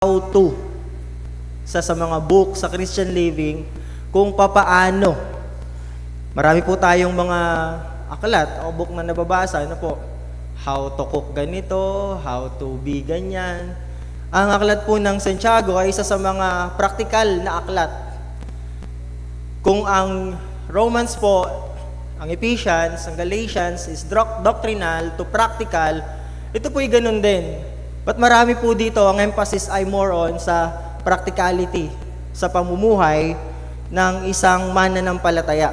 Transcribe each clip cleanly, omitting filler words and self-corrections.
how to sa mga book sa Christian Living kung papaano. Marami po tayong mga aklat o book na nababasa, ano po? How to cook ganito, how to be ganyan. Ang aklat po ng Santiago ay isa sa mga practical na aklat. Kung ang Romans po, ang Ephesians, ang Galatians is doctrinal to practical, ito po ay ganun din. But marami po dito, ang emphasis ay more on sa practicality, sa pamumuhay ng isang mananampalataya.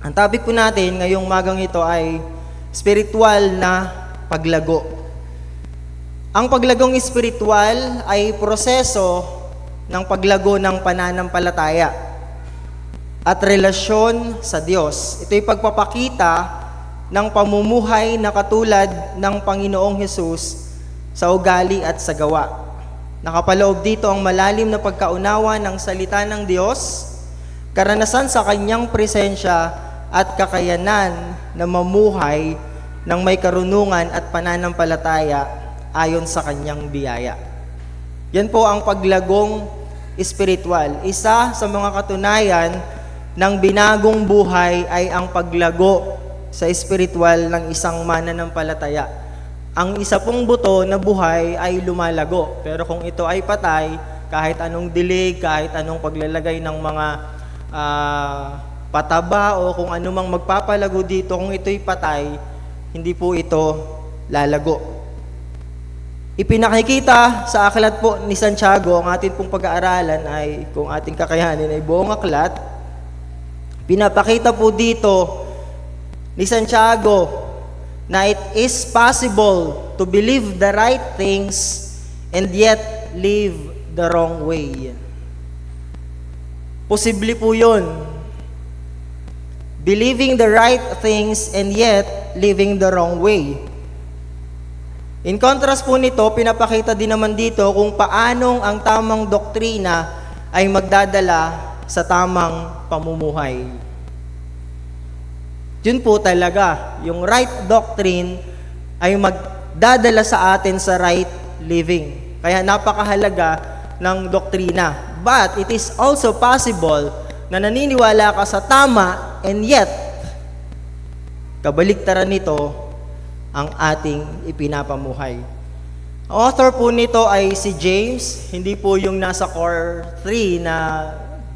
Ang topic po natin ngayong magang ito ay spiritual na paglago. Ang paglagong spiritual ay proseso ng paglago ng pananampalataya at relasyon sa Diyos. Ito'y pagpapakita ng pamumuhay na katulad ng Panginoong Hesus sa ugali at sa gawa. Nakapaloob dito ang malalim na pagkaunawa ng salita ng Diyos, karanasan sa kanyang presensya at kakayanan na mamuhay ng may karunungan at pananampalataya ayon sa kanyang biyaya. Yan po ang paglagong espiritual. Isa sa mga katunayan ng binagong buhay ay ang paglago sa espiritual ng isang mananampalataya. Ang isa pong buto na buhay ay lumalago. Pero kung ito ay patay, kahit anong dilig, kahit anong paglalagay ng mga pataba o kung anumang magpapalago dito, kung ito'y patay, hindi po ito lalago. Ipinakikita sa aklat po ni Santiago, ang ating pong pag-aaralan ay, kung ating kakayanin ay buong aklat, pinapakita po dito ni Santiago na it is possible to believe the right things and yet live the wrong way. Posible po yun. Believing the right things and yet living the wrong way. In contrast po nito, pinapakita din naman dito kung paanong ang tamang doktrina ay magdadala sa tamang pamumuhay. Yun po talaga, yung right doctrine ay magdadala sa atin sa right living. Kaya napakahalaga ng doktrina. But it is also possible na naniniwala ka sa tama and yet, kabaliktaran nito ang ating ipinapamuhay. Ang author po nito ay si James, hindi po yung nasa core 3 na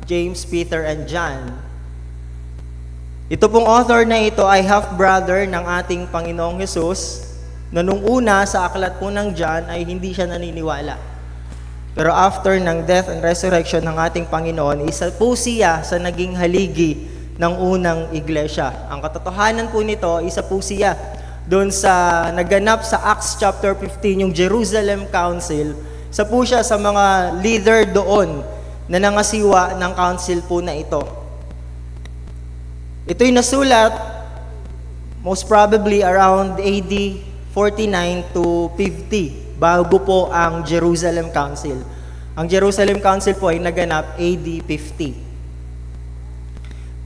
James, Peter, and John. Ito pong author na ito ay half-brother ng ating Panginoong Hesus na nung una sa aklat po ng John ay hindi siya naniniwala. Pero after ng death and resurrection ng ating Panginoon, isa po siya sa naging haligi ng unang iglesia. Ang katotohanan po nito, isa po siya doon sa naganap sa Acts chapter 15, yung Jerusalem Council. Isa po siya sa mga leader doon na nangasiwa ng council po na ito. Ito'y nasulat most probably around AD 49 to 50 bago po ang Jerusalem Council. Ang Jerusalem Council po ay naganap AD 50.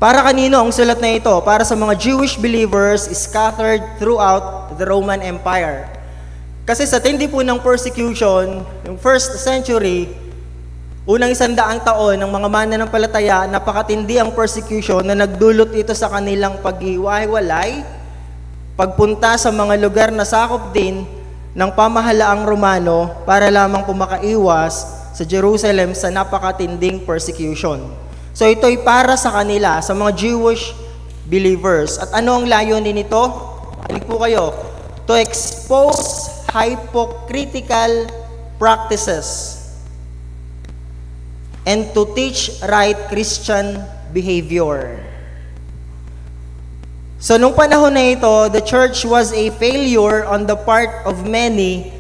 Para kanino ang sulat na ito? Para sa mga Jewish believers scattered throughout the Roman Empire. Kasi sa tindi po ng persecution, yung first century, unang 100 taon ng mga mananampalataya, napakatindi ang persecution na nagdulot ito sa kanilang paghiwa-hiwalay, pagpunta sa mga lugar na sakop din ng pamahalaang Romano para lamang pumakaiwas sa Jerusalem sa napakatinding persecution. So ito'y para sa kanila, sa mga Jewish believers. At ano ang layunin nito? Halig po kayo. To expose hypocritical practices and to teach right Christian behavior. So nung panahon na ito, the church was a failure on the part of many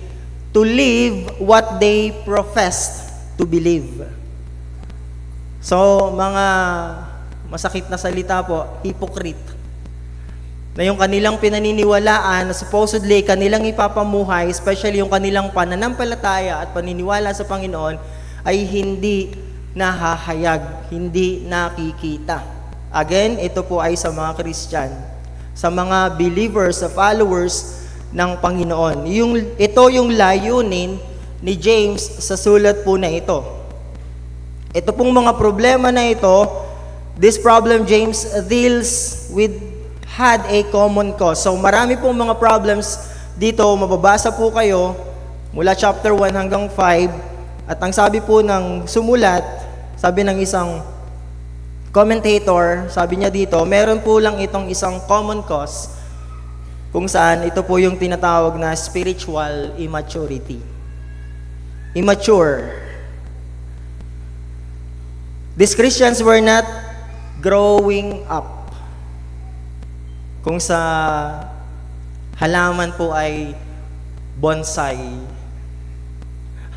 to live what they professed to believe. So mga masakit na salita po, hypocrite. Na yung kanilang pinaniniwalaan, na supposedly kanilang ipapamuhay, especially yung kanilang pananampalataya at paniniwala sa Panginoon, ay hindi nahahayag, hindi nakikita. Again, ito po ay sa mga Christian, sa mga believers, sa followers ng Panginoon. Ito yung layunin ni James sa sulat po na ito. Ito pong mga problema na ito, this problem James deals with had a common cause. So marami pong mga problems dito, mababasa po kayo mula chapter 1 hanggang 5. At ang sabi po ng sumulat, sabi ng isang commentator, sabi niya dito, meron po lang itong isang common cause kung saan ito po yung tinatawag na spiritual immaturity. Immature. These Christians were not growing up. Kung sa halaman po ay bonsai.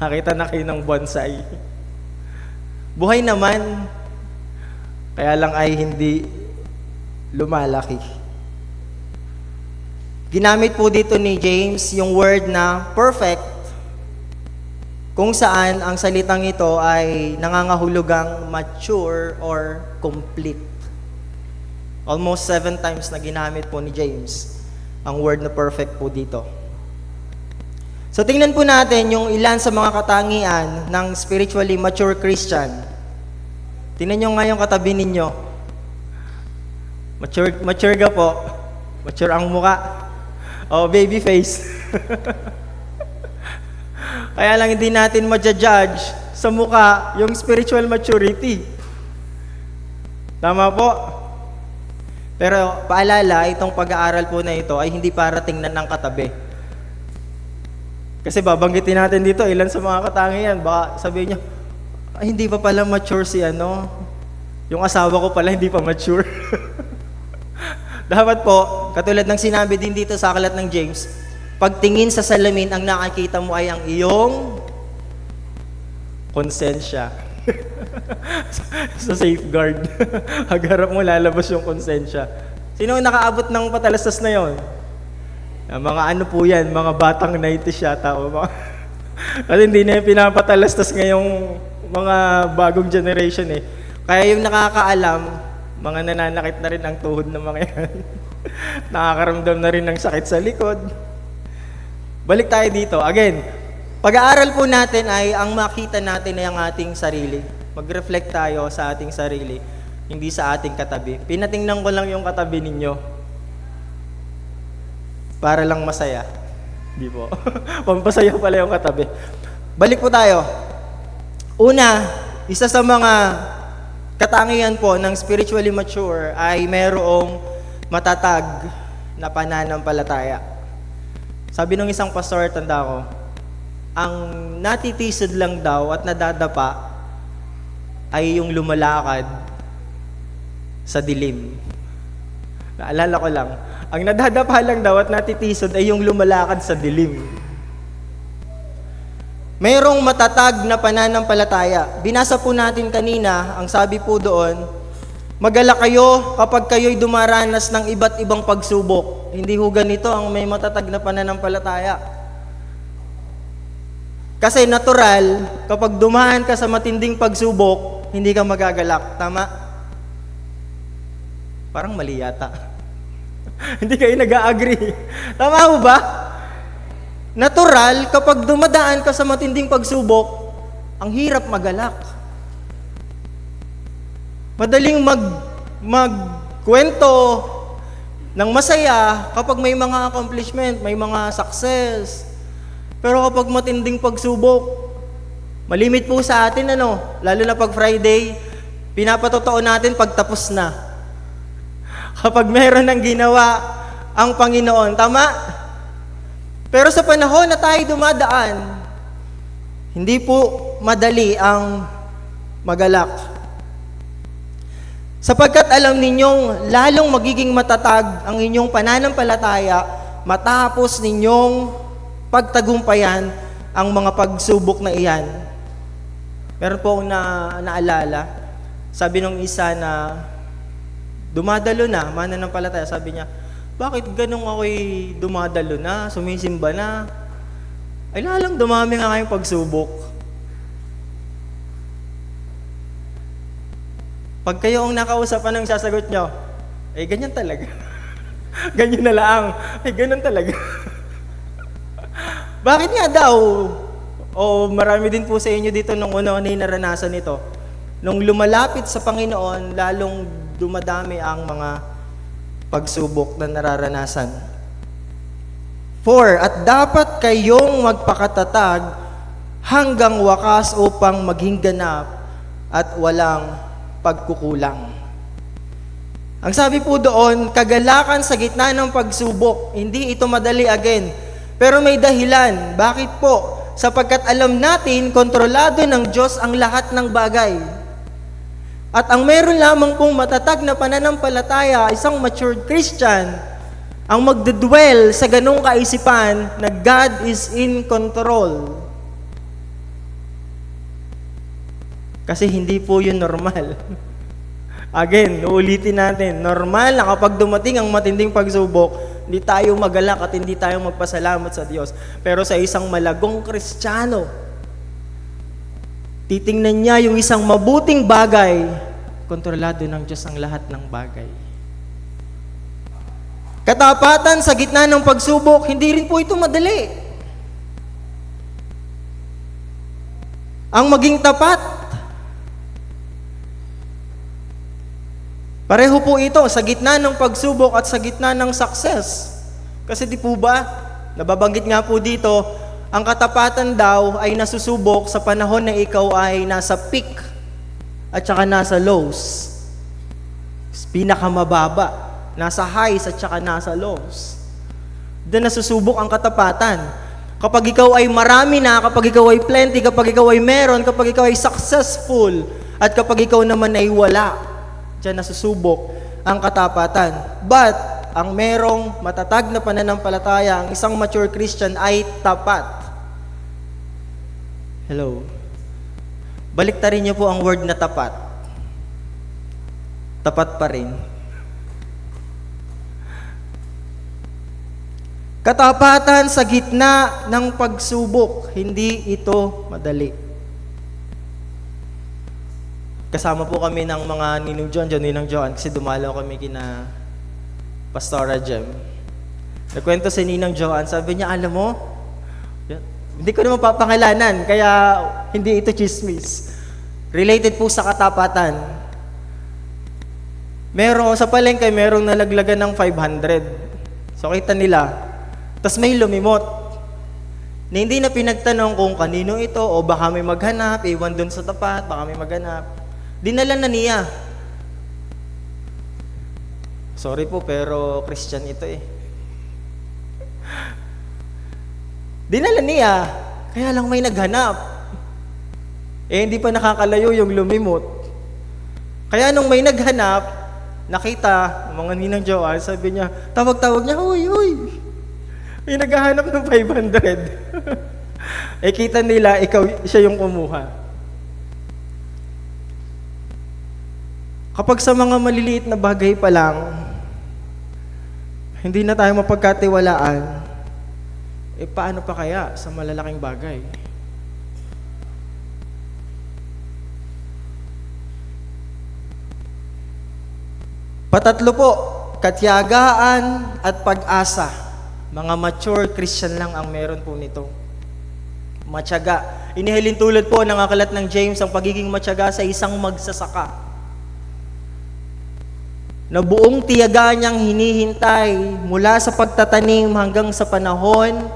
Nakita na kayo ng bonsai. Buhay naman, kaya lang ay hindi lumalaki. Ginamit po dito ni James yung word na perfect, kung saan ang salitang ito ay nangangahulugang mature or complete. Almost 7 times na ginamit po ni James ang word na perfect po dito. So tingnan po natin yung ilan sa mga katangian ng spiritually mature Christian. Tingnan nyo nga yung katabi ninyo. Mature ka po. Mature ang muka. Oh, baby face. Kaya lang hindi natin ma-judge sa muka yung spiritual maturity. Tama po? Pero paalala, itong pag-aaral po na ito ay hindi para tingnan ng katabi. Kasi babanggitin natin dito, ilan sa mga katangian, baka sabihin nyo, ay hindi pa pala mature si ano, yung asawa ko pala hindi pa mature. Dapat po, katulad ng sinabi din dito sa aklat ng James, pagtingin sa salamin, ang nakakita mo ay ang iyong konsensya. Sa safeguard. Hagarap mo, lalabas yung konsensya. Sino ang nakaabot ng patalastas na yon? Mga ano po yan, mga batang 90s yata. Kasi hindi na yung pinapatalastas ngayong mga bagong generation eh. Kaya yung nakakaalam, mga nananakit na rin ang tuhod ng mga yan. Nakakaramdam na rin ng sakit sa likod. Balik tayo dito. Again, pag-aaral po natin ay ang makita natin ay ang ating sarili. Mag-reflect tayo sa ating sarili, hindi sa ating katabi. Pinatingnan ko lang yung katabi ninyo para lang masaya. Di po. Pampasaya pala yung katabi. Balik po tayo. Una, isa sa mga katangian po ng spiritually mature ay mayroong matatag na pananampalataya. Sabi ng isang pastor, tanda ko, ang natitisod lang daw at nadadapa ay yung lumalakad sa dilim. Naalala ko lang, ang nadadapa lang daw at natitisod ay yung lumalakad sa dilim. Mayroong matatag na pananampalataya. Binasa po natin kanina, ang sabi po doon, mag-alala kayo kapag kayo'y dumaranas ng iba't ibang pagsubok. Hindi ho ganito ang may matatag na pananampalataya. Kasi natural, kapag dumaan ka sa matinding pagsubok, hindi ka magagalak. Tama? Parang mali yata. Hindi kayo nag-a-agree. Tama ho ba? Natural, kapag dumadaan ka sa matinding pagsubok, ang hirap magalak. Madaling magkwento ng masaya kapag may mga accomplishment, may mga success. Pero kapag matinding pagsubok, malimit po sa atin, lalo na pag Friday, pinapatotoo natin pag tapos na. Kapag meron ng ginawa ang Panginoon, tama? Pero sa panahon na tayo dumadaan, hindi po madali ang magalak. Sapagkat alam ninyong lalong magiging matatag ang inyong pananampalataya matapos ninyong pagtagumpayan ang mga pagsubok na iyan. Meron po akong naalala, sabi nung isa na dumadalo na, mananampalataya, sabi niya, bakit ganun ako'y dumadalo na, sumisimba na? Ay lalang dumami nga kayong pagsubok. Pag kayo ang nakausapan ng sasagot nyo, ay ganyan talaga. Ganyan na lang. Ay ganun talaga. Bakit nga daw? O marami din po sa inyo dito nung una-una yung naranasan ito. Nung lumalapit sa Panginoon, lalong dumadami ang mga pagsubok na nararanasan. 4, at dapat kayong magpakatatag hanggang wakas upang maging ganap at walang pagkukulang. Ang sabi po doon, kagalakan sa gitna ng pagsubok, hindi ito madali again. Pero may dahilan. Bakit po? Sapagkat alam natin, kontrolado ng Diyos ang lahat ng bagay. At ang meron lamang pong matatag na pananampalataya, isang matured Christian, ang magdedwell sa ganong kaisipan na God is in control. Kasi hindi po yun normal. Again, uulitin natin, normal na kapag dumating ang matinding pagsubok, hindi tayo magalak at hindi tayo magpasalamat sa Diyos. Pero sa isang malagong Kristiyano, titingnan niya yung isang mabuting bagay, kontrolado ng Diyos ang lahat ng bagay. Katapatan sa gitna ng pagsubok, hindi rin po ito madali. Ang maging tapat, pareho po ito sa gitna ng pagsubok at sa gitna ng success. Kasi di po ba, nababanggit nga po dito, ang katapatan daw ay nasusubok sa panahon na ikaw ay nasa peak at saka nasa lows. Pinakamababa, nasa highs at saka nasa lows. Doon nasusubok ang katapatan. Kapag ikaw ay marami na, kapag ikaw ay plenty, kapag ikaw ay meron, kapag ikaw ay successful, at kapag ikaw naman ay wala, diyan nasusubok ang katapatan. But, ang merong matatag na pananampalataya, ang isang mature Christian ay tapat. Hello. Baliktarin niyo po ang word na tapat. Tapat pa rin. Katapatan sa gitna ng pagsubok, hindi ito madali. Kasama po kami ng mga Ninong Joan, kasi dumalaw kami kina Pastora Jem. Nagkwento si Ninang Joan, sabi niya, alam mo, hindi ko naman papangalanan, kaya hindi ito chismis. Related po sa katapatan. Meron, sa palengke, merong nalaglagan ng 500. So, kita nila. Tapos may lumimot. Na hindi na pinagtanong kung kanino ito, o baka may maghanap, iwan dun sa tapat, baka may maghanap. Dinala na niya. Sorry po, pero Christian ito eh. Dinala niya, kaya lang may naghanap. Eh, hindi pa nakakalayo yung lumimot. Kaya nung may naghanap, nakita, mga Ninang Joan, sabi niya, tawag-tawag niya, huy, may naghahanap ng 500. Eh, kita nila, siya yung kumuha. Kapag sa mga maliliit na bagay pa lang, hindi na tayo mapagkatiwalaan, eh paano pa kaya sa malalaking bagay? Patatlo po, katiyagaan at pag-asa. Mga mature Christian lang ang meron po nito. Matyaga. Inihilin tulad po ng aklat ng James ang pagiging matyaga sa isang magsasaka. Na buong tiyaga niyang hinihintay mula sa pagtatanim hanggang sa panahon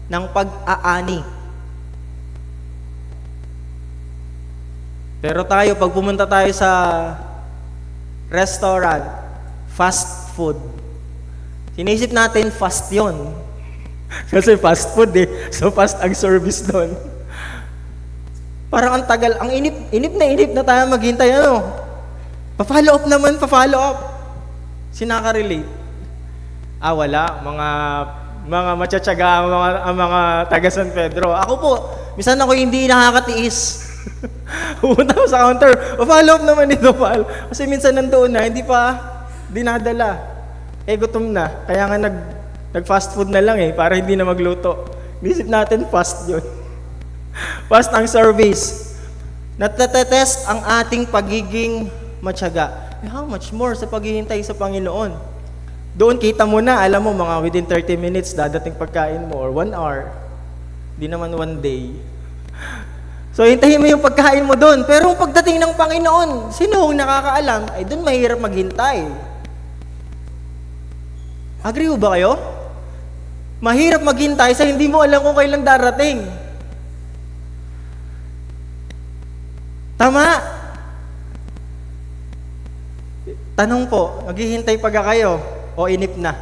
ng pag-aani. Pero tayo, pag pumunta tayo sa restaurant, fast food, sinisip natin fast yon. Kasi fast food eh. So fast ang service doon. Parang ang tagal, ang inip na tayo maghintay, ano? Pa-follow up naman, pa-follow up. Sinaka-relate. Wala. Mga matsatsaga ang mga taga San Pedro. Ako po, minsan ako hindi nakakatiis. Pumunta ako sa counter, pa-follow up naman ito, pal. Kasi minsan nandoon na, hindi pa dinadala. Eh, gutom na. Kaya nga nag-fast food na lang eh, para hindi na magluto. Isip natin, fast yun. Fast ang service. Natatest ang ating pagiging matyaga. How much more sa paghihintay sa Panginoon? Doon kita mo na, alam mo, mga within 30 minutes, dadating pagkain mo, or 1 hour. Di naman 1 day. So, hintayin mo yung pagkain mo doon. Pero pagdating ng Panginoon, sino ang nakakaalam? Ay, doon mahirap maghintay. Agree ho ba kayo? Mahirap maghintay sa hindi mo alam kung kailan darating. Tama? Tanong po, maghihintay pa kayo o inip na?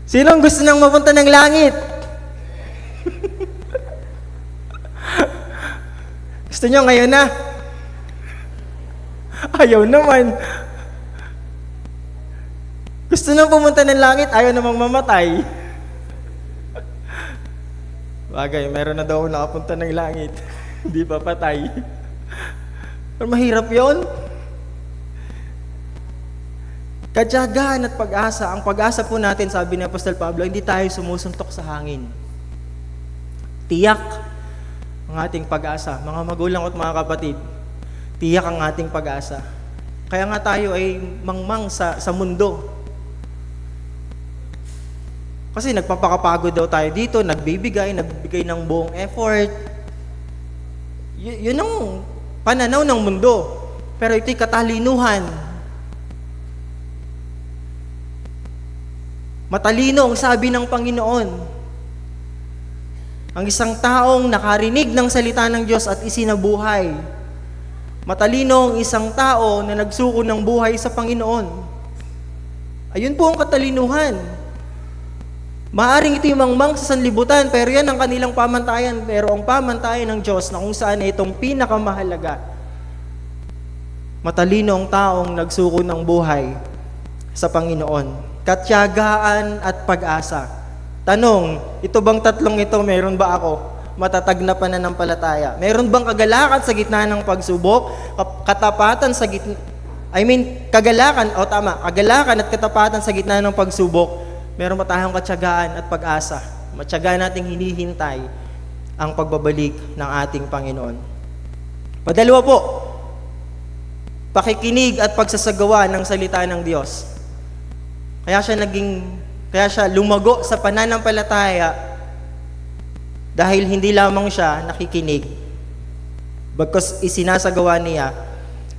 Sino ang gusto nang mapunta ng langit? Gusto nyo ngayon na? Ayaw naman. Gusto nang pumunta ng langit, ayaw namang mamatay. Bagay, meron na daw nakapunta ng langit. Hindi pa patay. Pero mahirap yon. Katyagaan at pag-asa. Ang pag-asa po natin, sabi ni Apostol Pablo, hindi tayo sumusuntok sa hangin. Tiyak ang ating pag-asa. Mga magulang at mga kapatid, tiyak ang ating pag-asa. Kaya nga tayo ay mangmang sa mundo. Kasi nagpapakapagod daw tayo dito, nagbibigay ng buong effort. Yun ang pananaw ng mundo. Pero ito'y katalinuhan. Matalino ang sabi ng Panginoon. Ang isang taong nakarinig ng salita ng Diyos at isinabuhay. Matalino ang isang tao na nagsuko ng buhay sa Panginoon. Ayun po ang katalinuhan. Maaring ito yung mangmang sa sanlibutan, pero yan ang kanilang pamantayan. Pero ang pamantayan ng Diyos na kung saan itong pinakamahalaga. Matalino ang taong nagsuko ng buhay sa Panginoon. Katyagaan at pag-asa. Tanong, ito bang tatlong ito, meron ba ako? Matatag na pananampalataya. Meron bang kagalakan sa gitna ng pagsubok? Katapatan sa gitna, kagalakan at katapatan sa gitna ng pagsubok. Meron ba tayong katyagaan at pag-asa? Matyagaan nating hinihintay ang pagbabalik ng ating Panginoon. Padalawa po, pakikinig at pagsasagawa ng salita ng Diyos. Kaya siya lumago sa pananampalataya dahil hindi lamang siya nakikinig, bagkus isinasagawa niya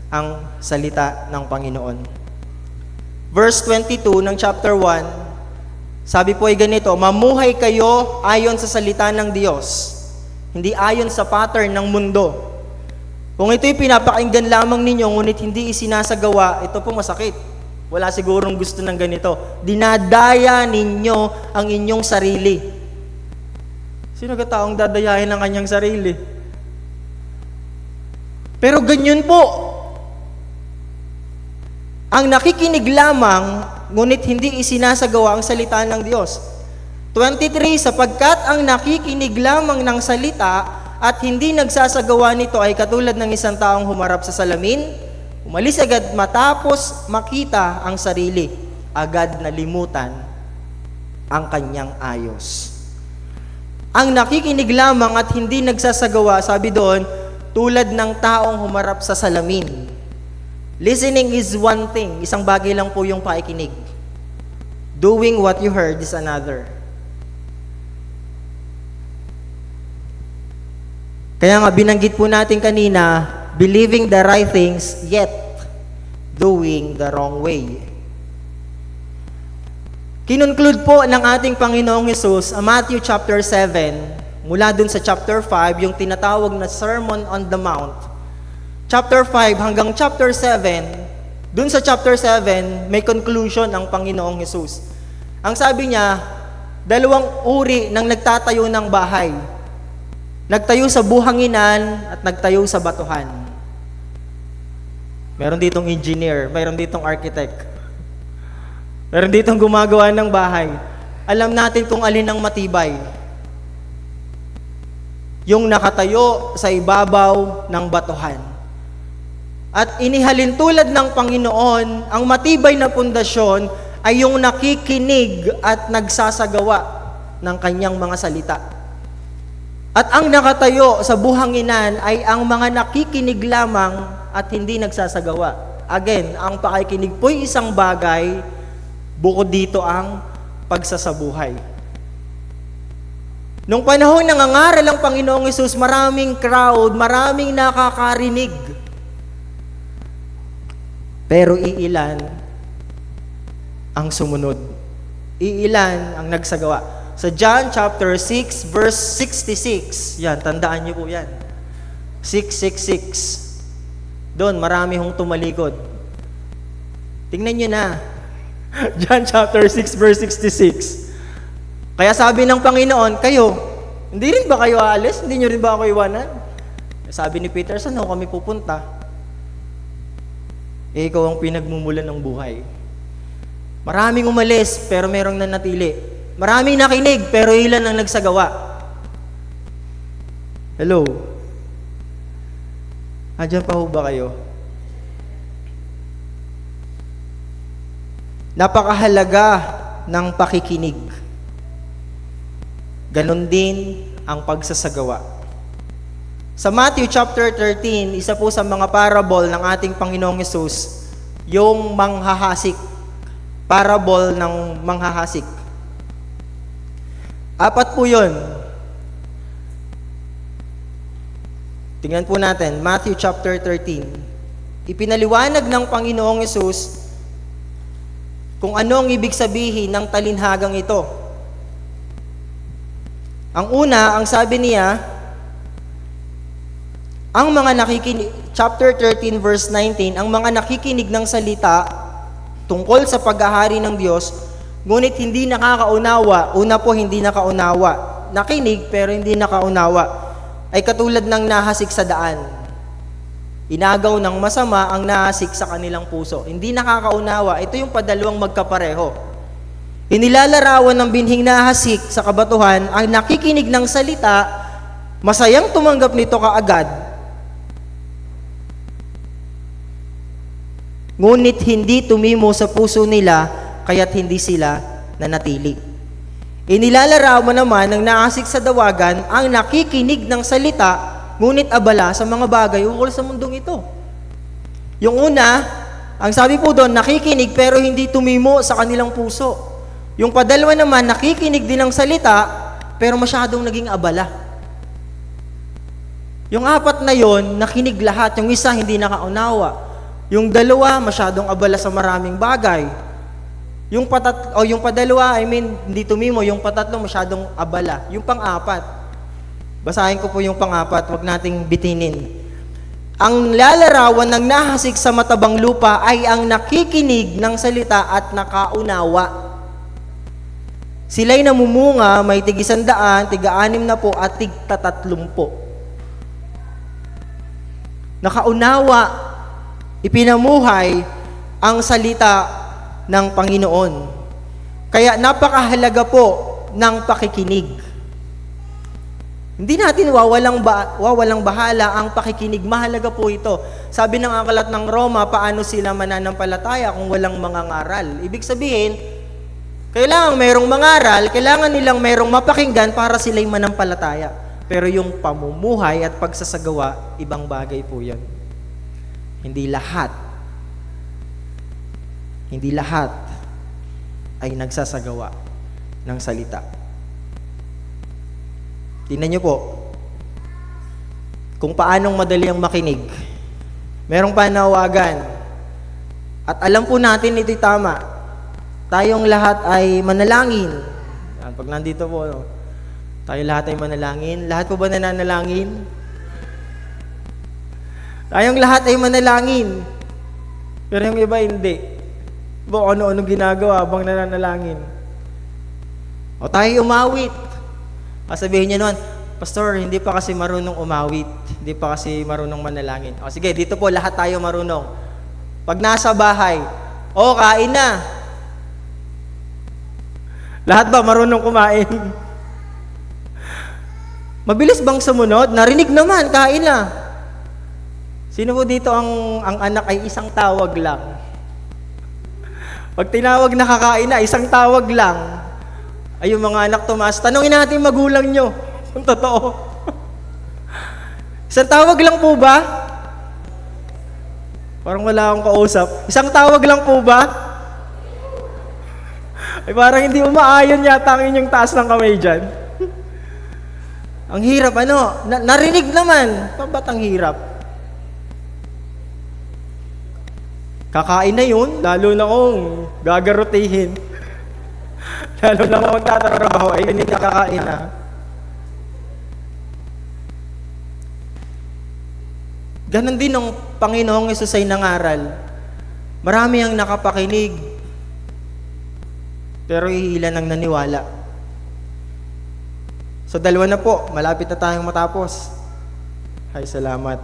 ang salita ng Panginoon. Verse 22 ng chapter 1, sabi po ay ganito, mamuhay kayo ayon sa salita ng Diyos, hindi ayon sa pattern ng mundo. Kung ito'y pinapakinggan lamang ninyo, ngunit hindi isinasagawa, ito po masakit. Wala sigurong gusto ng ganito. Dinadaya ninyo ang inyong sarili. Sino ka taong dadayahin ang kanyang sarili? Pero ganyan po. Ang nakikinig lamang, ngunit hindi isinasagawa ang salita ng Diyos. 23, sapagkat ang nakikinig lamang ng salita at hindi nagsasagawa nito ay katulad ng isang taong humarap sa salamin, umalis agad matapos makita ang sarili, agad nalimutan ang kanyang ayos. Ang nakikinig lamang at hindi nagsasagawa, sabi doon, tulad ng taong humarap sa salamin. Listening is one thing, isang bagay lang po yung pakikinig. Doing what you heard is another. Kaya nga binanggit po natin kanina, believing the right things, yet doing the wrong way. Kinunclude po ng ating Panginoong Hesus ang Matthew chapter 7, mula dun sa chapter 5, yung tinatawag na Sermon on the Mount. Chapter 5 hanggang chapter 7, dun sa chapter 7, may conclusion ang Panginoong Hesus. Ang sabi niya, dalawang uri ng nagtatayo ng bahay. Nagtayo sa buhanginan at nagtayo sa batuhan. Meron ditong engineer, meron ditong architect. Meron ditong gumagawa ng bahay. Alam natin kung alin ang matibay. Yung nakatayo sa ibabaw ng batuhan. At inihalin tulad ng Panginoon, ang matibay na pundasyon ay yung nakikinig at nagsasagawa ng kanyang mga salita. At ang nakatayo sa buhanginan ay ang mga nakikinig lamang at hindi nagsasagawa. Again, ang pakikinig po'y isang bagay, bukod dito ang pagsasabuhay. Nung panahon nangangaral ang Panginoong Hesus, maraming crowd, maraming nakakarinig. Pero iilan ang sumunod. Iilan ang nagsagawa. Sa John chapter 6 verse 66, yan, tandaan niyo po yan. 666. Doon, marami hong tumalikod. Tingnan niyo na. John chapter 6 verse 66. Kaya sabi ng Panginoon, kayo, hindi rin ba kayo aalis? Hindi nyo rin ba ako iwanan? Sabi ni Peter, saan ako kami pupunta? Ikaw ang pinagmumulan ng buhay. Maraming umalis, pero merong nanatili. Maraming nakinig, pero ilan ang nagsagawa. Hello? Andiyan pa ho ba kayo? Napakahalaga ng pakikinig. Ganon din ang pagsasagawa. Sa Matthew chapter 13, isa po sa mga parable ng ating Panginoong Hesus, yung manghahasik. Parable ng manghahasik. 4 po yun. Tingnan po natin, Matthew chapter 13. Ipinaliwanag ng Panginoong Hesus kung ano ang ibig sabihin ng talinhagang ito. Ang una, ang sabi niya, ang mga nakikinig, chapter 13 verse 19, ang mga nakikinig ng salita tungkol sa paghahari ng Diyos, ngunit hindi nakakaunawa, una po hindi nakaunawa, nakinig pero hindi nakaunawa, ay katulad ng nahasik sa daan. Inagaw ng masama ang nahasik sa kanilang puso. Hindi nakakaunawa, ito yung padalawang magkapareho. Inilalarawan ng binhing nahasik sa kabatuhan ang nakikinig ng salita, masayang tumanggap nito kaagad, ngunit hindi tumimo sa puso nila, kaya't hindi sila nanatili. Inilalarawan naman ng nahasik sa dawagan ang nakikinig ng salita, ngunit abala sa mga bagay ukol sa mundong ito. Yung una, ang sabi po doon, nakikinig pero hindi tumimo sa kanilang puso. Yung padalwa naman, nakikinig din ng salita, pero masyadong naging abala. Yung 4 na yon, nakinig lahat. Yung isa, hindi nakaunawa. Yung 2, masyadong abala sa maraming bagay. Yung padalwa, hindi tumimo. Yung patatlo, masyadong abala. Yung pang-4, basahin ko po yung pang-4, wag nating bitinin. Ang lalarawan ng nahasik sa matabang lupa ay ang nakikinig ng salita at nakaunawa. Sila'y namumunga, may tig-100, tig-60 at tig-30. Nakaunawa, ipinamuhay ang salita ng Panginoon. Kaya napakahalaga po ng pakikinig. Hindi natin wawalang bahala ang pakikinig. Mahalaga po ito. Sabi ng aklat ng Roma, paano sila mananampalataya kung walang mangangaral? Ibig sabihin, kailangan mayroong mangaral, kailangan nilang mayroong mapakinggan para sila'y manampalataya. Pero yung pamumuhay at pagsasagawa, ibang bagay po yan. Hindi lahat ay nagsasagawa ng salita. Tingnan niyo po, kung paanong madali ang makinig. Merong panawagan. At alam po natin ito'y tama. Tayong lahat ay manalangin. Pag nandito po, tayo lahat ay manalangin. Lahat po ba nananalangin? Tayong lahat ay manalangin. Pero yung iba hindi. Ano-ano ginagawa habang nananalangin. O tayo umawit. Sabihin niya noon, Pastor, hindi pa kasi marunong umawit. Hindi pa kasi marunong manalangin. O sige, dito po lahat tayo marunong. Pag nasa bahay, kain na. Lahat ba marunong kumain? Mabilis bang sumunod? Narinig naman, kain na. Sino po dito ang anak ay isang tawag lang? Pag tinawag na kakain na, isang tawag lang. Ay yung mga anak tumaas, tanungin natin magulang nyo kung totoo. Isang tawag lang po ba? Parang wala akong kausap. Isang tawag lang po ba? Ay parang hindi umaayon yata ang inyong taas ng kamay dyan. Ang hirap, narinig naman. Ba't ang hirap? Kakain na yun, lalo na kung gagarutihin. Lalo na kung magtatrabaho, ayun yung nakakain na. Ganon din ang Panginoong Hesus ay nangaral. Marami ang nakapakinig, pero iilan ang naniwala. So 2 na po, malapit na tayong matapos. Ay, salamat.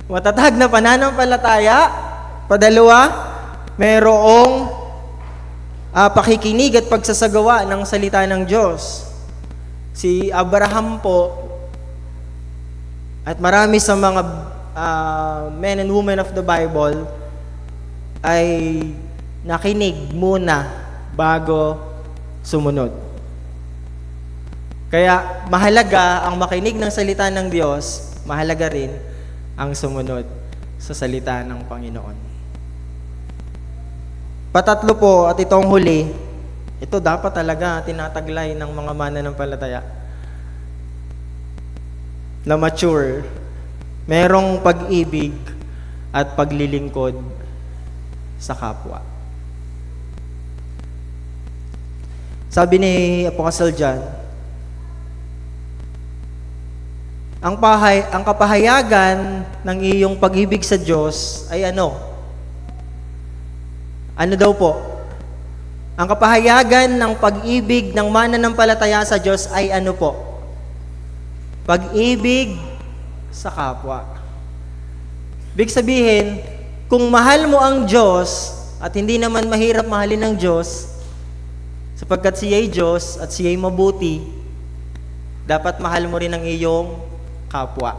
Matatag na pananampalataya. 2, mayroong pakikinig at pagsasagawa ng salita ng Diyos. Si Abraham po, at marami sa mga men and women of the Bible, ay nakinig muna bago sumunod. Kaya mahalaga ang makinig ng salita ng Diyos, mahalaga rin ang sumunod sa salita ng Panginoon. Patatlo po, at itong huli, ito dapat talaga tinataglay ng mga mananampalataya na mature, merong pag-ibig at paglilingkod sa kapwa. Sabi ni Apostle John, ang kapahayagan ng iyong pag-ibig sa Diyos ay ano? Ano daw po? Ang kapahayagan ng pag-ibig ng mananampalataya sa Diyos ay ano po? Pag-ibig sa kapwa. Ibig sabihin, kung mahal mo ang Diyos, at hindi naman mahirap mahalin ng Diyos, sapagkat siya'y Diyos at siya'y mabuti, dapat mahal mo rin ang iyong kapwa.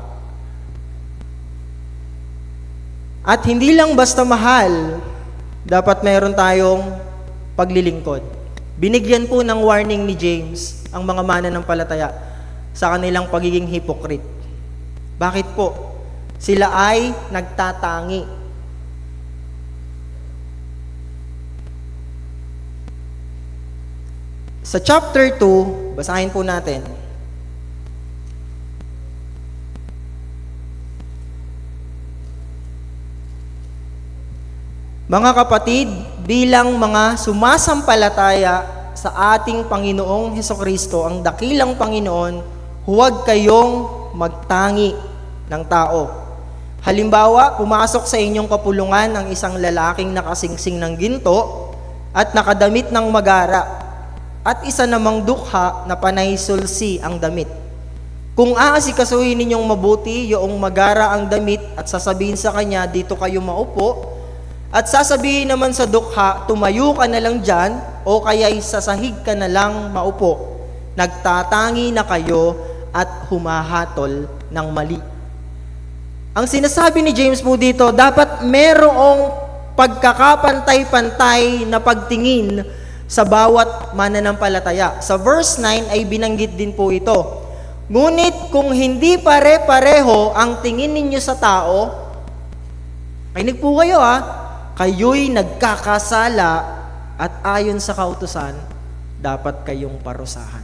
At hindi lang basta mahal, dapat mayroon tayong paglilingkod. Binigyan po ng warning ni James ang mga mananampalataya sa kanilang pagiging hypocrite. Bakit po? Sila ay nagtatangi. Sa chapter 2, basahin po natin. Mga kapatid, bilang mga sumasampalataya sa ating Panginoong Hesukristo, ang dakilang Panginoon, huwag kayong magtangi ng tao. Halimbawa, pumasok sa inyong kapulungan ang isang lalaking nakasingsing ng ginto at nakadamit ng magara, at isa namang dukha na panay sulsi ang damit. Kung aasikasuhin ninyong mabuti yung magara ang damit at sasabihin sa kanya, dito kayo maupo, at sasabihin naman sa dukha, tumayo ka na lang dyan, o kaya'y sasahig ka na lang maupo. Nagtatangi na kayo at humahatol ng mali. Ang sinasabi ni James po dito, dapat merong pagkakapantay-pantay na pagtingin sa bawat mananampalataya. Sa verse 9 ay binanggit din po ito. Ngunit kung hindi pare-pareho ang tingin ninyo sa tao, kinig po kayo kayo'y nagkakasala at ayon sa kautusan, dapat kayong parusahan.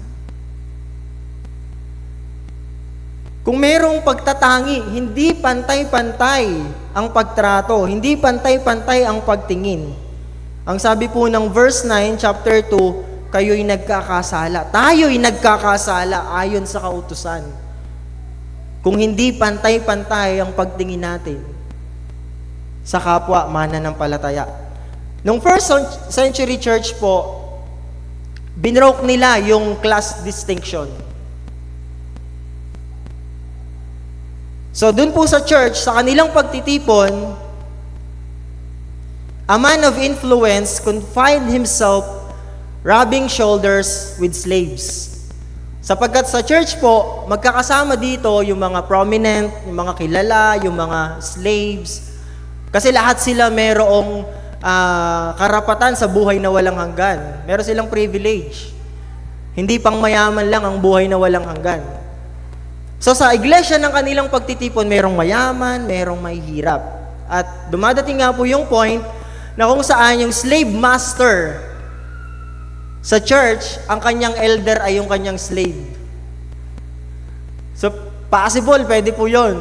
Kung merong pagtatangi, hindi pantay-pantay ang pagtrato, hindi pantay-pantay ang pagtingin. Ang sabi po ng verse 9, chapter 2, kayo'y nagkakasala. Tayo'y nagkakasala ayon sa kautusan. Kung hindi pantay-pantay ang pagtingin natin sa kapwa mananampalataya. Nung first century church po, binroke nila yung class distinction. So dun po sa church, sa kanilang pagtitipon, a man of influence confined himself rubbing shoulders with slaves. Sapagkat sa church po, magkakasama dito yung mga prominent, yung mga kilala, yung mga slaves. Kasi lahat sila merong karapatan sa buhay na walang hanggan. Meron silang privilege. Hindi pang mayaman lang ang buhay na walang hanggan. So sa iglesia ng kanilang pagtitipon, merong mayaman, merong mahihirap. At dumadating nga po yung point na kung saan yung slave master sa church, ang kanyang elder ay yung kanyang slave. So, possible, pwede po yun.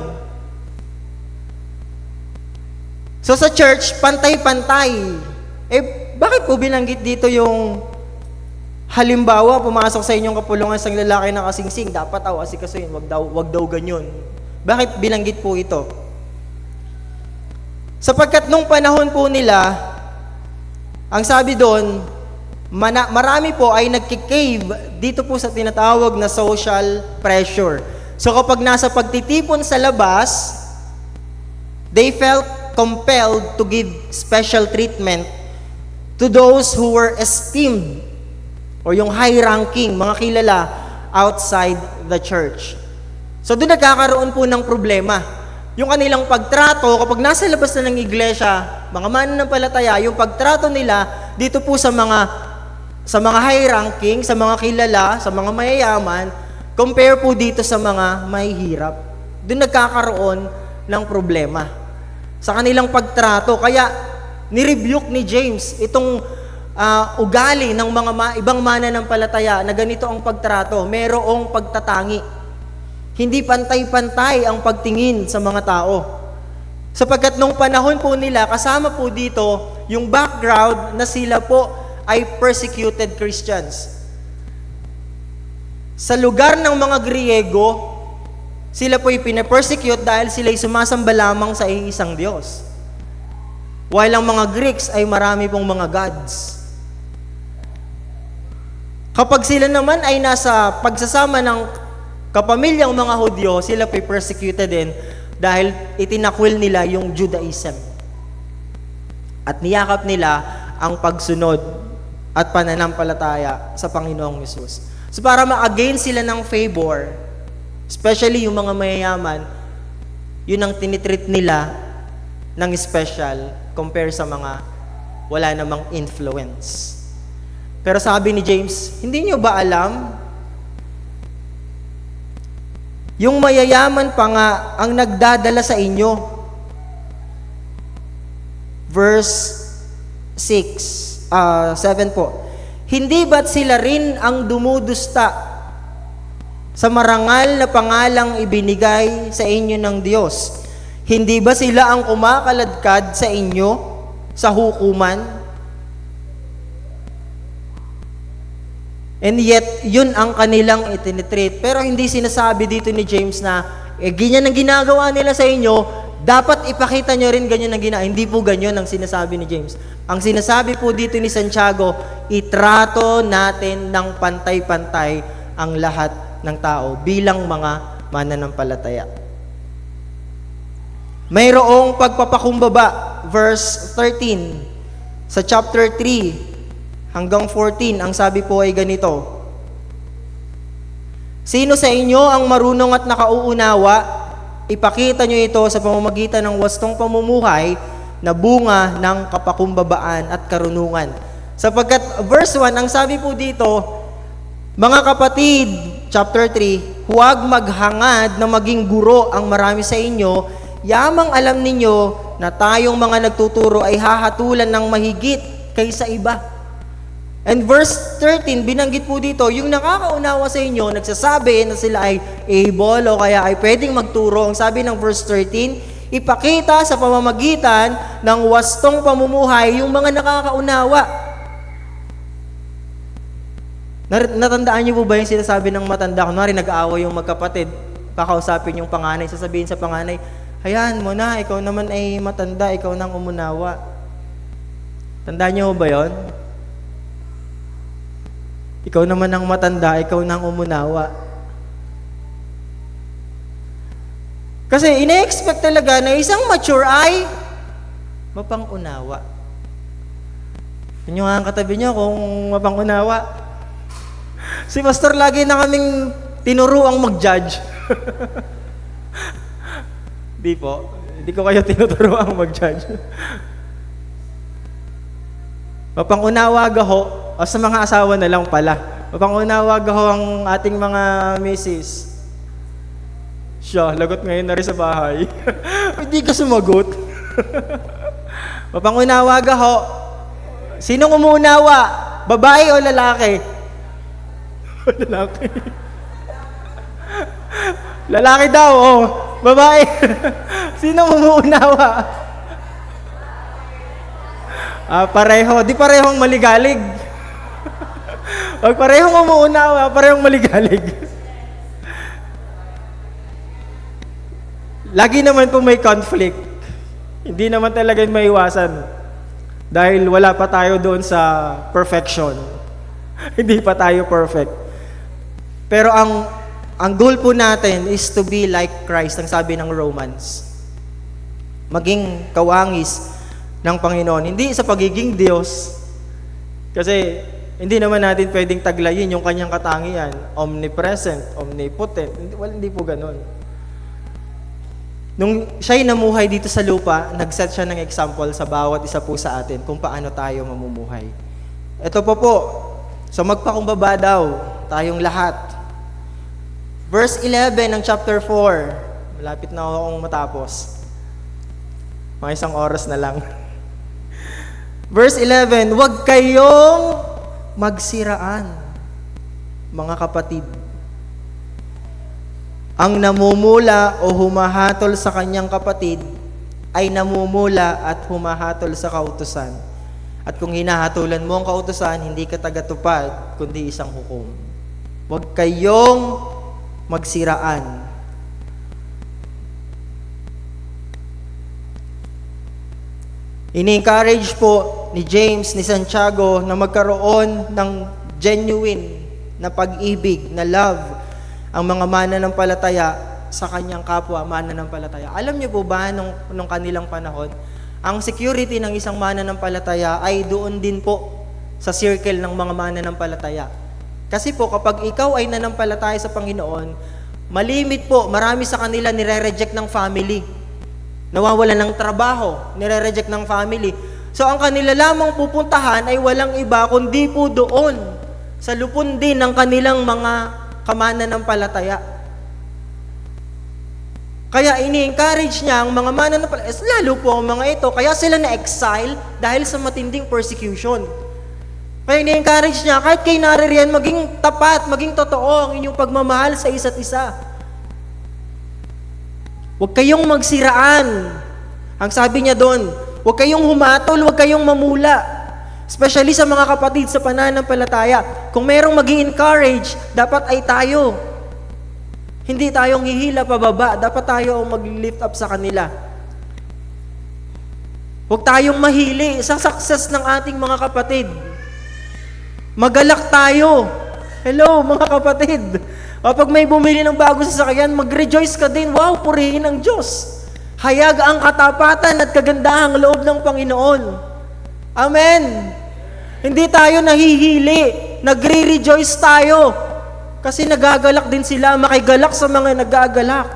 So, sa church, pantay-pantay. Bakit po binanggit dito yung halimbawa, pumasok sa inyong kapulungan isang lalaki na kasingsing, dapat asikasuhin, wag daw ganyan. Bakit binanggit po ito? Sapagkat nung panahon po nila, ang sabi doon, marami po ay nagkikave dito po sa tinatawag na social pressure. So kapag nasa pagtitipon sa labas, they felt compelled to give special treatment to those who were esteemed or yung high-ranking, mga kilala outside the church. So doon nagkakaroon po ng problema. Yung kanilang pagtrato, kapag nasa labas na ng iglesia, mga mananampalataya, yung pagtrato nila dito po sa mga high-ranking, sa mga kilala, sa mga mayayaman, compare po dito sa mga mahihirap. Doon nagkakaroon ng problema sa kanilang pagtrato. Kaya ni-rebuke ni James itong ugali ng mga ibang mananampalataya na ganito ang pagtrato, merong pagtatangi. Hindi pantay-pantay ang pagtingin sa mga tao. Sapagkat nung panahon po nila, kasama po dito yung background na sila po ay persecuted Christians. Sa lugar ng mga Griego, sila po ay pinapersecute dahil sila ay sumasamba lamang sa iisang Diyos. While ang mga Greeks ay marami pong mga gods. Kapag sila naman ay nasa pagsasama ng kapamilyang mga Hudyo, sila po'y persecuted din dahil itinakwil nila yung Judaism. At niyakap nila ang pagsunod at pananampalataya sa Panginoong Hesus. So para ma-gain sila ng favor, especially yung mga mayayaman, yun ang tinitreat nila ng special compare sa mga wala namang influence. Pero sabi ni James, hindi nyo ba alam yung mayayaman pa nga ang nagdadala sa inyo? Verse 7 po. Hindi ba't sila rin ang dumudusta sa marangal na pangalang ibinigay sa inyo ng Diyos? Hindi ba sila ang kumakaladkad sa inyo sa hukuman? And yet, yun ang kanilang itinitreat. Pero hindi sinasabi dito ni James na, ganyan ang ginagawa nila sa inyo, dapat ipakita nyo rin ganyan ang ginagawa. Hindi po ganyan ang sinasabi ni James. Ang sinasabi po dito ni Santiago, itrato natin ng pantay-pantay ang lahat ng tao bilang mga mananampalataya. Mayroong pagpapakumbaba, verse 13, sa chapter 3, hanggang 14, ang sabi po ay ganito. Sino sa inyo ang marunong at nakauunawa? Ipakita nyo ito sa pamamagitan ng wastong pamumuhay na bunga ng kapakumbabaan at karunungan. Sapagkat verse 1, ang sabi po dito, mga kapatid, chapter 3, huwag maghangad na maging guro ang marami sa inyo, yamang alam ninyo na tayong mga nagtuturo ay hahatulan ng mahigit kaysa iba. And verse 13, binanggit po dito, yung nakakaunawa sa inyo, nagsasabi na sila ay able o kaya ay pwedeng magturo. Ang sabi ng verse 13, ipakita sa pamamagitan ng wastong pamumuhay yung mga nakakaunawa. Natandaan niyo po ba yung sinasabi ng matanda? Kunwari nag-aaway yung magkapatid, kakausapin yung panganay, sasabihin sa panganay, hayaan mo na, ikaw naman ay matanda, ikaw nang umunawa. Tandaan niyo ba yon? Ikaw naman ang matanda, ikaw nang umunawa. Kasi ina-expect talaga na isang mature ay mapangunawa. Yun yung ang katabi niyo kung mapangunawa. Si pastor lagi na kaming tinuruang mag-judge. Di po. Hindi ko kayo tinuturuang mag-judge. Mapangunawa gaho. O sa mga asawa na lang pala. Mapangunawa gaho ang ating mga misis. Siya, lagot ngayon na rin sa bahay. Hindi ka sumagot. Mapangunawa gaho. Sinong umuunawa? Babae o lalaki? Lalaki. Lalaki daw, oh. Babae. Sino umuunawa? Pareho. Di parehong maligalig. Pag parehong umuunawa, parehong maligalig. Lagi naman po may conflict. Hindi naman talaga maiwasan. Dahil wala pa tayo doon sa perfection. Hindi pa tayo perfect. Pero ang goal po natin is to be like Christ, ang sabi ng Romans. Maging kawangis ng Panginoon. Hindi sa pagiging Diyos. Kasi hindi naman natin pwedeng taglayin yung kanyang katangian. Omnipresent, omnipotent. Hindi po ganun. Nung siya'y namuhay dito sa lupa, nag-set siya ng example sa bawat isa po sa atin kung paano tayo mamumuhay. Ito po. So magpakumbaba daw tayong lahat. Verse 11 ng chapter 4. Malapit na akong matapos. Mga isang oras na lang. Verse 11, huwag kayong magsiraan, mga kapatid. Ang namumula o humahatol sa kanyang kapatid ay namumula at humahatol sa kautusan. At kung hinahatulan mo ang kautusan, hindi ka tagatupad, kundi isang hukom. Huwag kayong magsiraan. Ini-encourage po ni James, ni Santiago na magkaroon ng genuine na pag-ibig, na love, ang mga mananampalataya sa kanyang kapwa mananampalataya. Alam niyo po ba, nung kanilang panahon, ang security ng isang mananampalataya ay doon din po sa circle ng mga mananampalataya. Kasi po, kapag ikaw ay nanampalataya sa Panginoon, malimit po, marami sa kanila nire-reject ng family. Nawawalan ng trabaho, nire-reject ng family. So, ang kanila lamang pupuntahan ay walang iba, kundi po doon, sa lupon din ng kanilang mga kamananampalataya. Kaya ini-encourage niya ang mga mananampalataya, lalo po ang mga ito, kaya sila na-exile dahil sa matinding persecution. Kaya ini-encourage niya, kahit kayo naririyan, maging tapat, maging totoo ang inyong pagmamahal sa isa't isa. Huwag kayong magsiraan. Ang sabi niya doon, huwag kayong humatol, huwag kayong mamula. Especially sa mga kapatid sa pananampalataya. Kung merong mag-i-encourage, dapat ay tayo. Hindi tayong hihila pababa. Dapat tayo ang mag-lift up sa kanila. Huwag tayong mahili sa success ng ating mga kapatid. Magalak tayo. Hello, mga kapatid. Kapag may bumili ng bago sasakyan, mag-rejoice ka din. Wow, purihin ang Diyos. Hayag ang katapatan at kagandahang loob ng Panginoon. Amen. Hindi tayo nahihili. Nagre-rejoice tayo. Kasi nagagalak din sila. Makigalak sa mga nagagalak.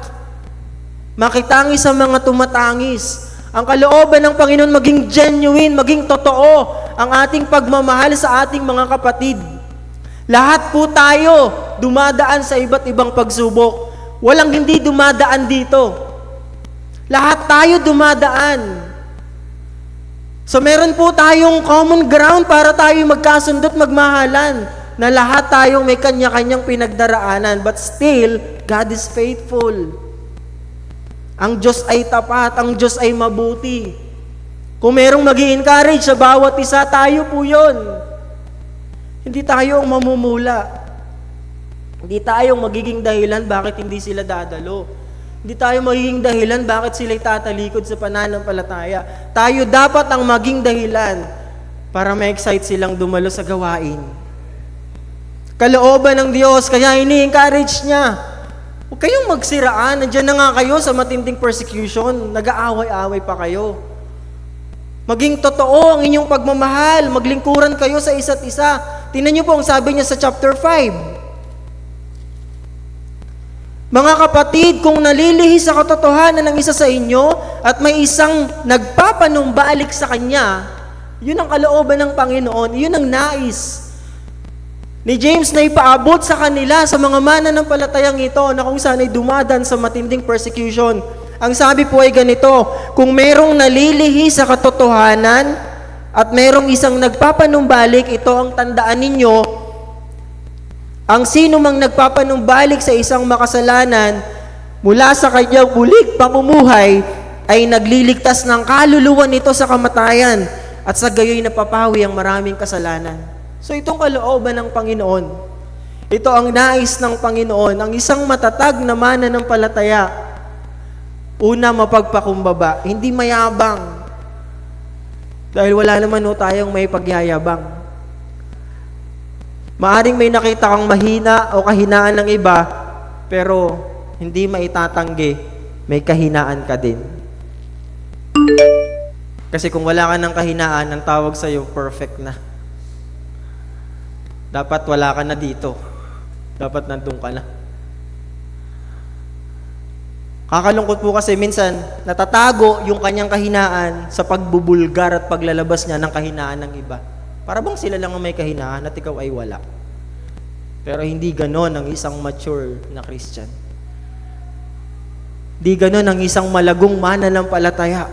Makitangis sa mga tumatangis. Ang kalooban ng Panginoon maging genuine, maging totoo ang ating pagmamahal sa ating mga kapatid. Lahat po tayo dumadaan sa iba't ibang pagsubok. Walang hindi dumadaan dito. Lahat tayo dumadaan. So meron po tayong common ground para tayo magkasundot, magmahalan, na lahat tayong may kanya-kanyang pinagdaraanan, but still, God is faithful. Ang Diyos ay tapat, ang Diyos ay mabuti. Kung merong mag-i-encourage sa bawat isa, tayo po yun. Hindi tayo ang mamumula. Hindi tayo magiging dahilan bakit hindi sila dadalo. Hindi tayo magiging dahilan bakit sila'y tatalikod sa pananampalataya. Tayo dapat ang maging dahilan para ma-excite silang dumalo sa gawain. Kalooban ng Diyos, kaya ini-encourage niya. Huwag kayong magsiraan, nandiyan na nga kayo sa matinding persecution, nag-aaway-away pa kayo. Maging totoo ang inyong pagmamahal, maglingkuran kayo sa isa't isa. Tingnan niyo po ang sabi niya sa chapter 5. Mga kapatid, kung nalilihi sa katotohanan ng isa sa inyo at may isang nagpapanumbalik sa kanya, yun ang kalooban ng Panginoon, yun ang nais ni James na ipaabot sa kanila, sa mga mananampalatayang ito na kung saan ay dumadan sa matinding persecution. Ang sabi po ay ganito, kung merong nalilihi sa katotohanan at merong isang nagpapanumbalik, ito ang tandaan ninyo. Ang sino mang nagpapanumbalik sa isang makasalanan mula sa kanyang muling pamumuhay ay nagliligtas ng kaluluwa nito sa kamatayan at sa gayoy napapawi ang maraming kasalanan. So itong kalooban ng Panginoon, ito ang nais ng Panginoon, ang isang matatag na mananampalataya. Una, mapagpakumbaba, hindi mayabang. Dahil wala naman tayong may pagyayabang. Maaring may nakita kang mahina o kahinaan ng iba, pero hindi maitatanggi, may kahinaan ka din. Kasi kung wala ka ng kahinaan, ang tawag sa'yo, perfect na. Dapat wala ka na dito. Dapat nandun ka na. Kakalungkot po kasi minsan, natatago yung kanyang kahinaan sa pagbubulgar at paglalabas niya ng kahinaan ng iba. Para bang sila lang ang may kahinaan at ikaw ay wala. Pero hindi ganon ang isang mature na Christian. Hindi ganon ang isang malagong mananampalataya.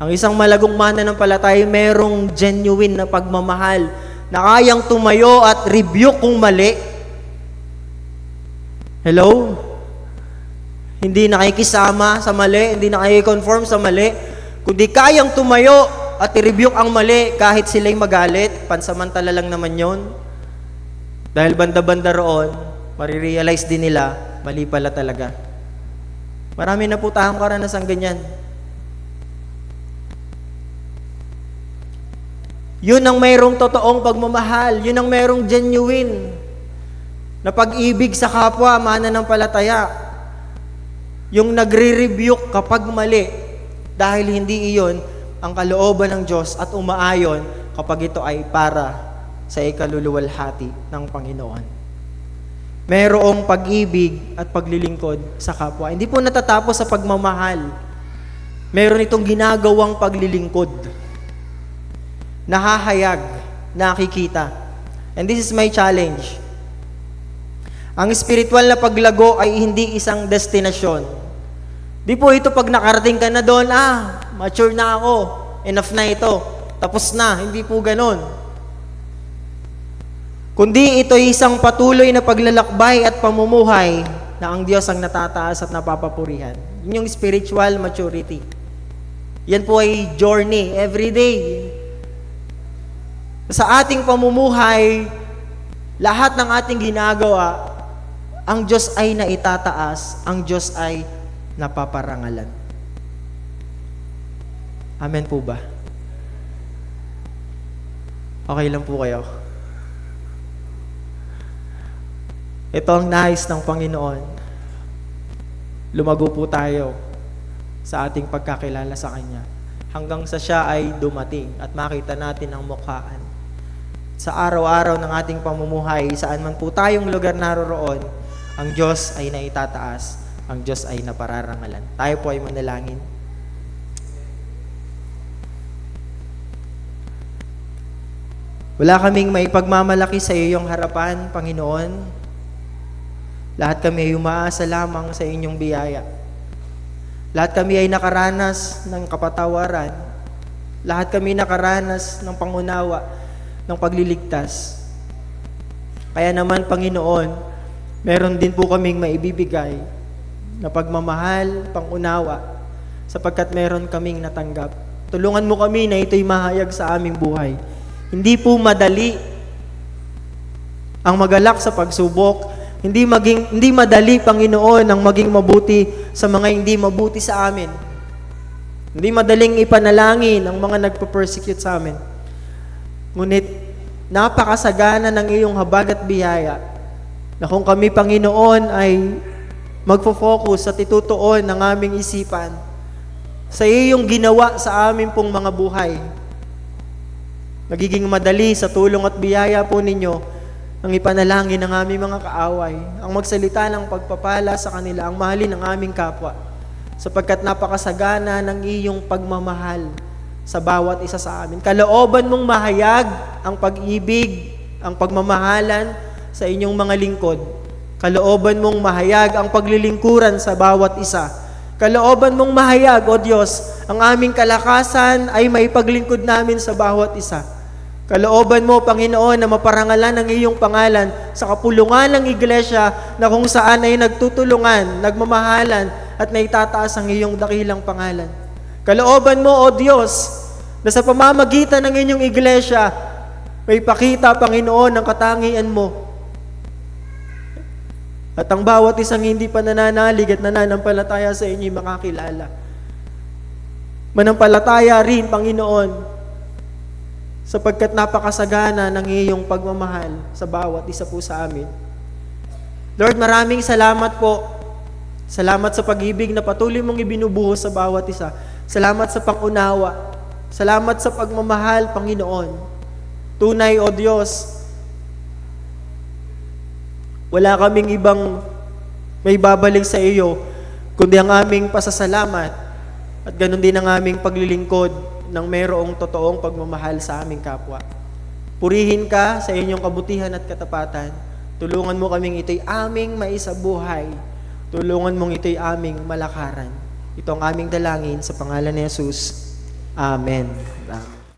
Ang isang malagong mananampalataya merong genuine na pagmamahal na kayang tumayo at rebuke kung mali. Hello? Hindi nakikisama sa mali, hindi nakikonform sa mali, kundi kayang tumayo at i-rebuke ang mali kahit sila'y magalit, pansamantala lang naman yon. Dahil banda-banda roon, marirealize din nila, mali pala talaga. Marami na po tayong karanasang ganyan. Yun ang mayroong totoong pagmamahal, yun ang mayroong genuine na pag-ibig sa kapwa, mananampalataya. Yung nagre-rebuke kapag mali, dahil hindi iyon ang kalooban ng Diyos at umaayon kapag ito ay para sa ikaluluwalhati ng Panginoon. Mayroong pag-ibig at paglilingkod sa kapwa. Hindi po natatapos sa pagmamahal. Mayroon itong ginagawang paglilingkod. Nahahayag, nakikita. And this is my challenge. Ang spiritual na paglago ay hindi isang destinasyon. Di po ito pag nakarating ka na doon, mature na ako, enough na ito, tapos na, hindi po ganon. Kundi ito ay isang patuloy na paglalakbay at pamumuhay na ang Diyos ang natataas at napapapurihan. Yun yung spiritual maturity. Yan po ay journey, every day. Sa ating pamumuhay, lahat ng ating ginagawa, ang Diyos ay naitataas, ang Diyos ay napaparangalan. Amen po ba? Okay lang po kayo? Ito ang nais ng Panginoon. Lumago po tayo sa ating pagkakilala sa Kanya hanggang sa Siya ay dumating at makita natin ang mukhaan. Sa araw-araw ng ating pamumuhay, saan man po tayong lugar naroroon, ang Diyos ay naitataas, ang Diyos ay napararangalan. Tayo po ay manalangin. Wala kaming may pagmamalaki sa iyong harapan, Panginoon. Lahat kami ay umaasa lamang sa inyong biyaya. Lahat kami ay nakaranas ng kapatawaran. Lahat kami nakaranas ng pangunawa, ng pagliligtas. Kaya naman, Panginoon, meron din po kaming maibibigay na pagmamahal, pangunawa, sapagkat meron kaming natanggap. Tulungan mo kami na ito'y mahayag sa aming buhay. Hindi po madali ang magalak sa pagsubok. Hindi madali, Panginoon, ang maging mabuti sa mga hindi mabuti sa amin. Hindi madaling ipanalangin ang mga nagpo-persecute sa amin. Ngunit, napakasagana ng iyong habag at biyaya na kung kami, Panginoon, ay magfo-focus at itutuon ng aming isipan sa iyong ginawa sa amin pong mga buhay, magiging madali sa tulong at biyaya po ninyo ang ipanalangin ng aming mga kaaway, ang magsalita ng pagpapala sa kanila, ang mahalin ng aming kapwa, sapagkat napakasagana ng iyong pagmamahal sa bawat isa sa amin. Kalooban mong mahayag ang pag-ibig, ang pagmamahalan sa inyong mga lingkod. Kalooban mong mahayag ang paglilingkuran sa bawat isa. Kalooban mong mahayag, O Diyos, ang aming kalakasan ay may paglingkod namin sa bawat isa. Kalooban mo, Panginoon, na maparangalan ang iyong pangalan sa kapulungan ng iglesia na kung saan ay nagtutulungan, nagmamahalan, at naitataas ang iyong dakilang pangalan. Kalooban mo, O Diyos, na sa pamamagitan ng inyong iglesia, may pakita, Panginoon, ang katangian mo. At ang bawat isang hindi pa nananalig at nananampalataya sa inyo'y makakilala. Manampalataya rin, Panginoon, sapagkat napakasagana ng iyong pagmamahal sa bawat isa po sa amin. Lord, maraming salamat po. Salamat sa pag-ibig na patuloy mong ibinubuhos sa bawat isa. Salamat sa pangunawa. Salamat sa pagmamahal, Panginoon. Tunay, O Diyos, wala kaming ibang may babalik sa iyo, kundi ang aming pasasalamat at ganun din ang aming paglilingkod ng mayroong totoong pagmamahal sa aming kapwa. Purihin ka sa inyong kabutihan at katapatan. Tulungan mo kaming ito'y aming maisabuhay. Tulungan mong ito'y aming malakaran. Ito ang aming dalangin sa pangalan ni Jesus. Amen.